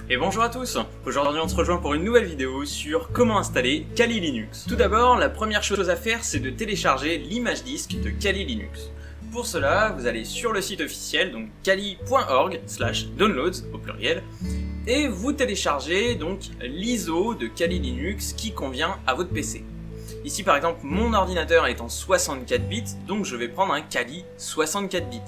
Et bonjour à tous. Aujourd'hui on se rejoint pour une nouvelle vidéo sur comment installer Kali Linux. Tout d'abord, la première chose à faire, c'est de télécharger l'image disque de Kali Linux. Pour cela, vous allez sur le site officiel, donc kali.org/downloads au pluriel, et vous téléchargez donc l'ISO de Kali Linux qui convient à votre PC. Ici par exemple, mon ordinateur est en 64 bits, donc je vais prendre un Kali 64 bits.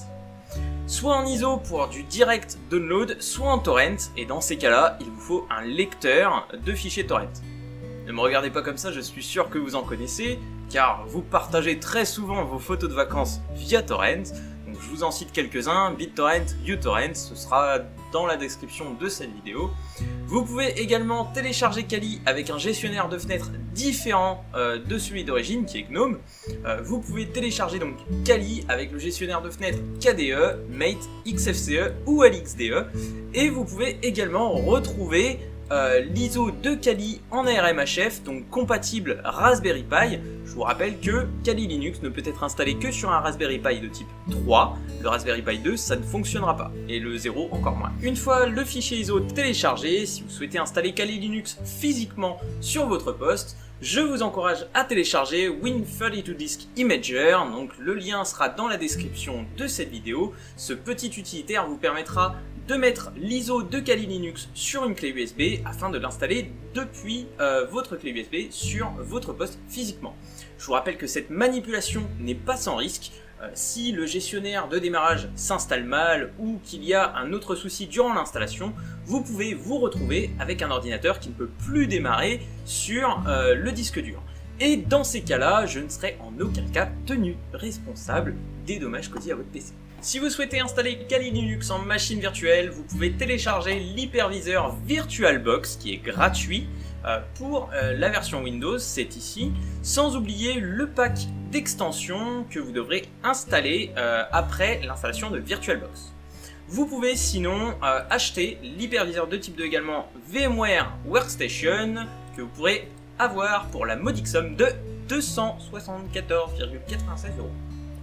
Soit en ISO pour du direct download, soit en torrent, et dans ces cas-là, il vous faut un lecteur de fichiers torrent. Ne me regardez pas comme ça, je suis sûr que vous en connaissez, car vous partagez très souvent vos photos de vacances via torrent, donc je vous en cite quelques-uns, BitTorrent, uTorrent, ce sera dans la description de cette vidéo. Vous pouvez également télécharger Kali avec un gestionnaire de fenêtres différent de celui d'origine qui est GNOME. Vous pouvez télécharger donc Kali avec le gestionnaire de fenêtres KDE, Mate, XFCE ou LXDE. Et vous pouvez également retrouver l'ISO de Kali en ARMHF, donc compatible Raspberry Pi. Je vous rappelle que Kali Linux ne peut être installé que sur un Raspberry Pi de type 3, le Raspberry Pi 2 ça ne fonctionnera pas, et le 0 encore moins. Une fois le fichier ISO téléchargé, si vous souhaitez installer Kali Linux physiquement sur votre poste, je vous encourage à télécharger Win32Disk Imager, donc le lien sera dans la description de cette vidéo. Ce petit utilitaire vous permettra de mettre l'ISO de Kali Linux sur une clé USB afin de l'installer depuis votre clé USB sur votre poste physiquement. Je vous rappelle que cette manipulation n'est pas sans risque. Si le gestionnaire de démarrage s'installe mal ou qu'il y a un autre souci durant l'installation, vous pouvez vous retrouver avec un ordinateur qui ne peut plus démarrer sur le disque dur. Et dans ces cas-là, je ne serai en aucun cas tenu responsable des dommages causés à votre PC. Si vous souhaitez installer Kali Linux en machine virtuelle, vous pouvez télécharger l'hyperviseur VirtualBox qui est gratuit pour la version Windows, c'est ici, sans oublier le pack d'extensions que vous devrez installer après l'installation de VirtualBox. Vous pouvez sinon acheter l'hyperviseur de type 2 également VMware Workstation que vous pourrez avoir pour la modique somme de 274,96 €.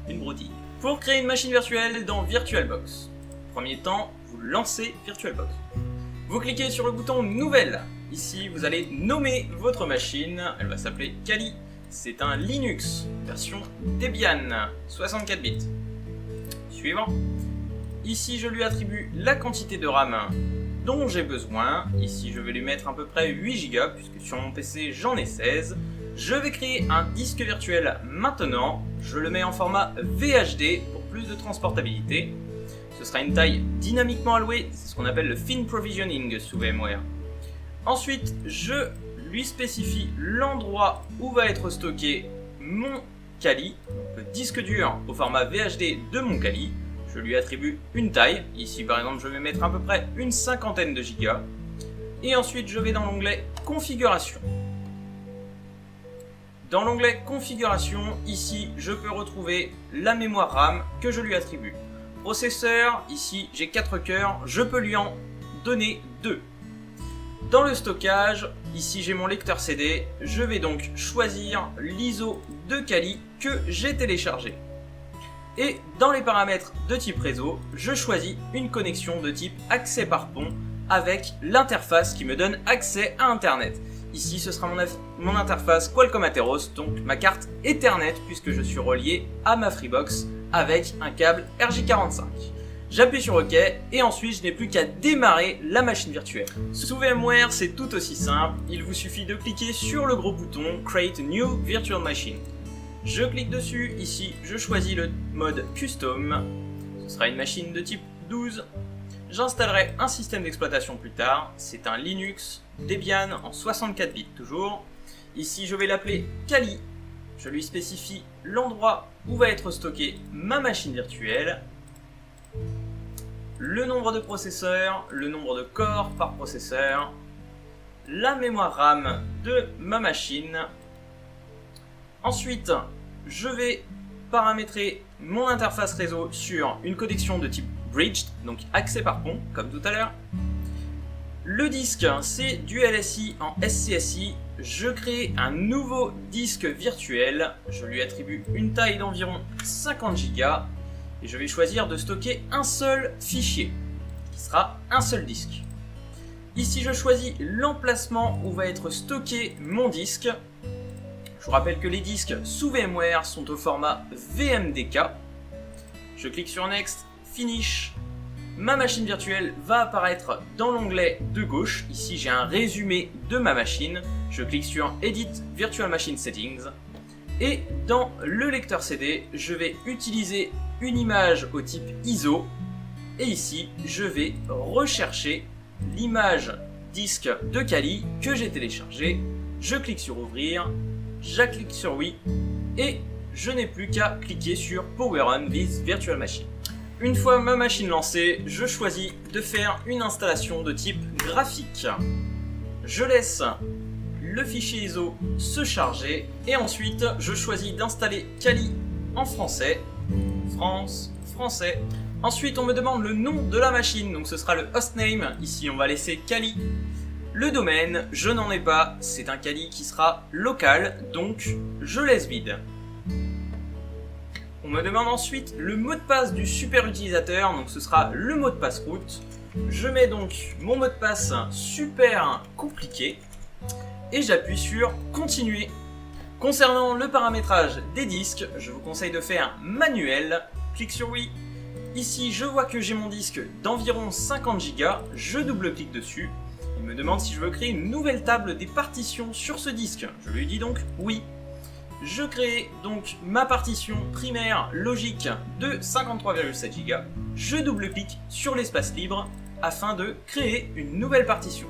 Une broutille. Pour créer une machine virtuelle dans VirtualBox, premier temps, vous lancez VirtualBox. Vous cliquez sur le bouton Nouvelle. Ici, vous allez nommer votre machine. Elle va s'appeler Kali. C'est un Linux, version Debian, 64 bits. Suivant. Ici, je lui attribue la quantité de RAM dont j'ai besoin. Ici, je vais lui mettre à peu près 8 Go, puisque sur mon PC, j'en ai 16. Je vais créer un disque virtuel maintenant. Je le mets en format VHD pour plus de transportabilité. Ce sera une taille dynamiquement allouée, c'est ce qu'on appelle le Thin Provisioning sous VMware. Ensuite, je lui spécifie l'endroit où va être stocké mon Kali, donc le disque dur au format VHD de mon Kali. Je lui attribue une taille, ici par exemple je vais mettre à peu près une cinquantaine de gigas. Et ensuite je vais dans l'onglet Configuration. Dans l'onglet Configuration, ici je peux retrouver la mémoire RAM que je lui attribue. Processeur, ici j'ai 4 cœurs, je peux lui en donner 2. Dans le stockage, ici j'ai mon lecteur CD, je vais donc choisir l'ISO de Kali que j'ai téléchargé. Et dans les paramètres de type réseau, je choisis une connexion de type accès par pont avec l'interface qui me donne accès à Internet. Ici, ce sera mon interface Qualcomm Atheros, donc ma carte Ethernet, puisque je suis relié à ma Freebox avec un câble RJ45. J'appuie sur OK et ensuite je n'ai plus qu'à démarrer la machine virtuelle. Sous VMware, c'est tout aussi simple, il vous suffit de cliquer sur le gros bouton Create a New Virtual Machine. Je clique dessus, ici je choisis le mode Custom, ce sera une machine de type 12. J'installerai un système d'exploitation plus tard, c'est un Linux Debian en 64 bits toujours. Ici je vais l'appeler Kali, je lui spécifie l'endroit où va être stockée ma machine virtuelle, le nombre de processeurs, le nombre de corps par processeur, la mémoire RAM de ma machine. Ensuite, je vais paramétrer mon interface réseau sur une connexion de type Bridged, donc accès par pont, comme tout à l'heure. Le disque, c'est du LSI en SCSI. Je crée un nouveau disque virtuel. Je lui attribue une taille d'environ 50 Go et je vais choisir de stocker un seul fichier, qui sera un seul disque. Ici je choisis l'emplacement où va être stocké mon disque. Je vous rappelle que les disques sous VMware sont au format VMDK. Je clique sur Next, Finish. Ma machine virtuelle va apparaître dans l'onglet de gauche. Ici j'ai un résumé de ma machine. Je clique sur Edit Virtual Machine Settings. Et dans le lecteur CD, je vais utiliser une image au type ISO. Et ici, je vais rechercher l'image disque de Kali que j'ai téléchargée. Je clique sur Ouvrir, je clique sur Oui. Et je n'ai plus qu'à cliquer sur Power On this Virtual Machine. Une fois ma machine lancée, je choisis de faire une installation de type graphique. Je laisse le fichier ISO se charger et ensuite je choisis d'installer Kali en français. France, français. Ensuite on me demande le nom de la machine, donc ce sera le hostname. Ici on va laisser Kali. Le domaine, je n'en ai pas, c'est un Kali qui sera local, donc je laisse vide. On me demande ensuite le mot de passe du super utilisateur, donc ce sera le mot de passe root. Je mets donc mon mot de passe super compliqué et j'appuie sur continuer. Concernant le paramétrage des disques, je vous conseille de faire manuel. Clique sur oui. Ici, je vois que j'ai mon disque d'environ 50 Go. Je double-clique dessus. Il me demande si je veux créer une nouvelle table des partitions sur ce disque. Je lui dis donc oui. Je crée donc ma partition primaire logique de 53,7 Go. Je double-clique sur l'espace libre afin de créer une nouvelle partition.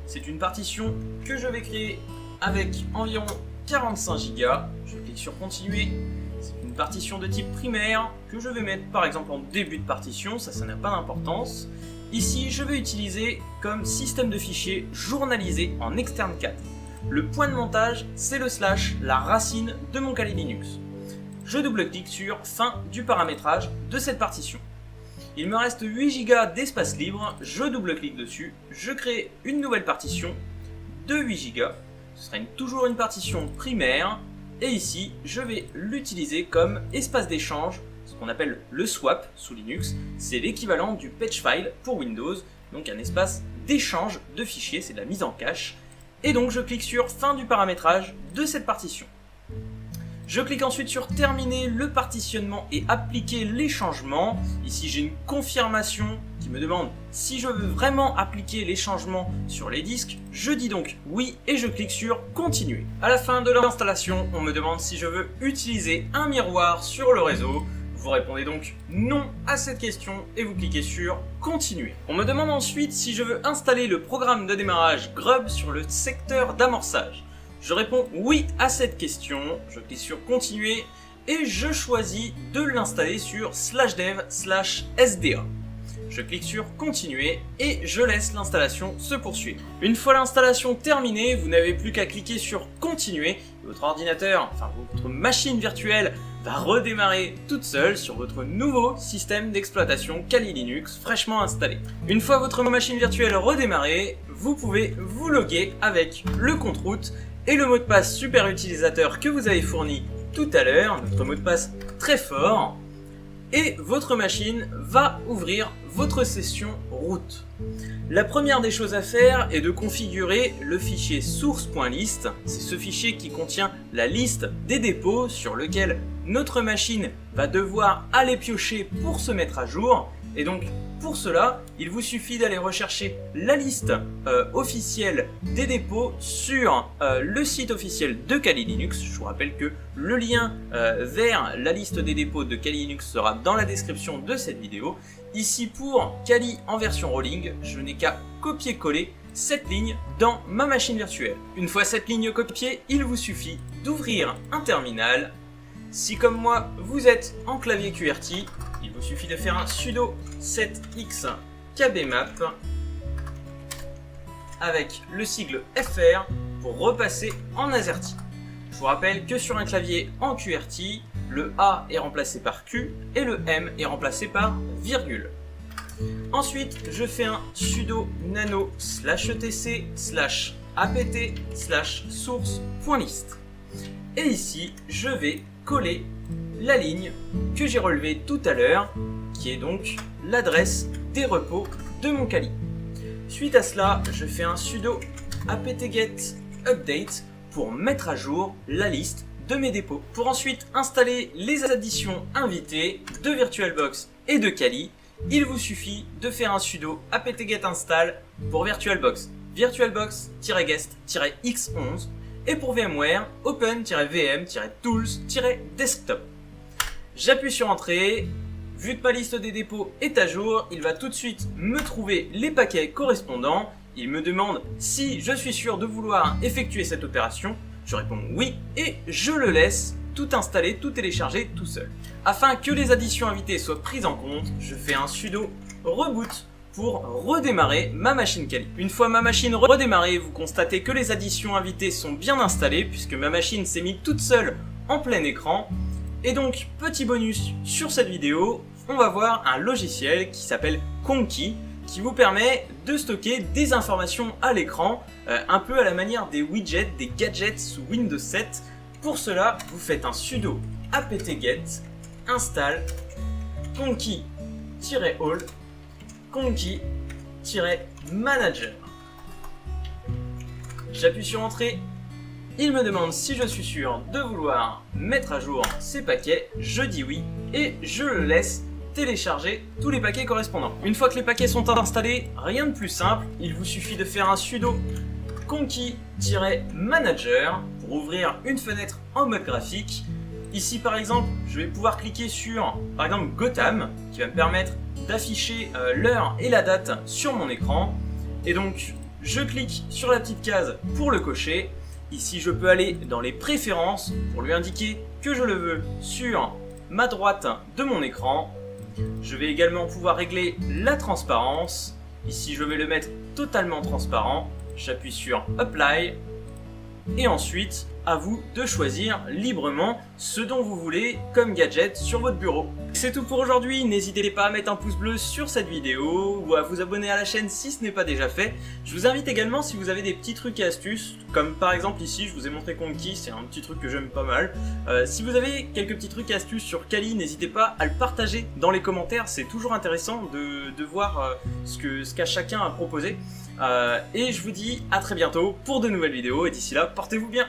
C'est une partition que je vais créer avec environ 45 Go. Je clique sur continuer. C'est une partition de type primaire que je vais mettre par exemple en début de partition, ça n'a pas d'importance. Ici, je vais utiliser comme système de fichiers journalisé en externe 4. Le point de montage, c'est le slash, la racine de mon Kali Linux. Je double-clique sur fin du paramétrage de cette partition. Il me reste 8 Go d'espace libre, je double-clique dessus, je crée une nouvelle partition de 8 Go. Ce sera toujours une partition primaire. Et ici, je vais l'utiliser comme espace d'échange, ce qu'on appelle le swap sous Linux. C'est l'équivalent du patch file pour Windows, donc un espace d'échange de fichiers, c'est de la mise en cache. Et donc je clique sur fin du paramétrage de cette partition. Je clique ensuite sur terminer le partitionnement et appliquer les changements. Ici j'ai une confirmation qui me demande si je veux vraiment appliquer les changements sur les disques. Je dis donc oui et je clique sur continuer. À la fin de l'installation, on me demande si je veux utiliser un miroir sur le réseau. Vous répondez donc non à cette question et vous cliquez sur continuer. On me demande ensuite si je veux installer le programme de démarrage Grub sur le secteur d'amorçage. Je réponds oui à cette question, je clique sur continuer et je choisis de l'installer sur /dev/sda. Je clique sur continuer et je laisse l'installation se poursuivre. Une fois l'installation terminée, vous n'avez plus qu'à cliquer sur continuer. Votre ordinateur, enfin votre machine virtuelle va redémarrer toute seule sur votre nouveau système d'exploitation Kali Linux fraîchement installé. Une fois votre machine virtuelle redémarrée, vous pouvez vous loguer avec le compte root et le mot de passe super utilisateur que vous avez fourni tout à l'heure, notre mot de passe très fort, et votre machine va ouvrir votre session root. La première des choses à faire est de configurer le fichier source.list. C'est ce fichier qui contient la liste des dépôts sur lequel notre machine va devoir aller piocher pour se mettre à jour. Et donc pour cela, il vous suffit d'aller rechercher la liste officielle des dépôts sur le site officiel de Kali Linux. Je vous rappelle que le lien vers la liste des dépôts de Kali Linux sera dans la description de cette vidéo. Ici pour Kali en version rolling, je n'ai qu'à copier-coller cette ligne dans ma machine virtuelle. Une fois cette ligne copiée, il vous suffit d'ouvrir un terminal. Si comme moi, vous êtes en clavier QWERTY, il vous suffit de faire un sudo 7x kbmap avec le sigle FR pour repasser en AZERTY. Je vous rappelle que sur un clavier en QWERTY, le A est remplacé par Q et le M est remplacé par virgule. Ensuite, je fais un sudo nano /etc/apt/source.list. Et ici, je vais coller la ligne que j'ai relevée tout à l'heure, qui est donc l'adresse des repos de mon Kali. Suite à cela, je fais un sudo apt-get update pour mettre à jour la liste de mes dépôts. Pour ensuite installer les additions invitées de VirtualBox et de Kali, il vous suffit de faire un sudo apt-get install pour VirtualBox, VirtualBox-guest-x11 et pour VMware, open-vm-tools-desktop. J'appuie sur entrée. Vu que ma liste des dépôts est à jour, il va tout de suite me trouver les paquets correspondants. Il me demande si je suis sûr de vouloir effectuer cette opération. Je réponds oui et je le laisse tout installer, tout télécharger tout seul. Afin que les additions invitées soient prises en compte, je fais un sudo reboot pour redémarrer ma machine Kali. Une fois ma machine redémarrée, vous constatez que les additions invitées sont bien installées puisque ma machine s'est mise toute seule en plein écran. Et donc, petit bonus sur cette vidéo, on va voir un logiciel qui s'appelle Conky, qui vous permet de stocker des informations à l'écran, un peu à la manière des widgets, des gadgets sous Windows 7. Pour cela, vous faites un sudo apt-get install conky-all conky-manager. J'appuie sur entrée. Il me demande si je suis sûr de vouloir mettre à jour ces paquets, je dis oui et je le laisse télécharger tous les paquets correspondants. Une fois que les paquets sont installés, rien de plus simple, il vous suffit de faire un sudo conky-manager pour ouvrir une fenêtre en mode graphique. Ici par exemple, je vais pouvoir cliquer sur par exemple Gotham qui va me permettre d'afficher l'heure et la date sur mon écran. Et donc je clique sur la petite case pour le cocher. Ici, je peux aller dans les préférences pour lui indiquer que je le veux sur ma droite de mon écran. Je vais également pouvoir régler la transparence. Ici, je vais le mettre totalement transparent. J'appuie sur Apply. Et ensuite, à vous de choisir librement ce dont vous voulez comme gadget sur votre bureau. C'est tout pour aujourd'hui, n'hésitez pas à mettre un pouce bleu sur cette vidéo ou à vous abonner à la chaîne si ce n'est pas déjà fait. Je vous invite également si vous avez des petits trucs et astuces, comme par exemple ici je vous ai montré Conky, c'est un petit truc que j'aime pas mal. Si vous avez quelques petits trucs et astuces sur Kali, n'hésitez pas à le partager dans les commentaires, c'est toujours intéressant de voir ce qu'a chacun à proposer. Et je vous dis à très bientôt pour de nouvelles vidéos et d'ici là, portez-vous bien.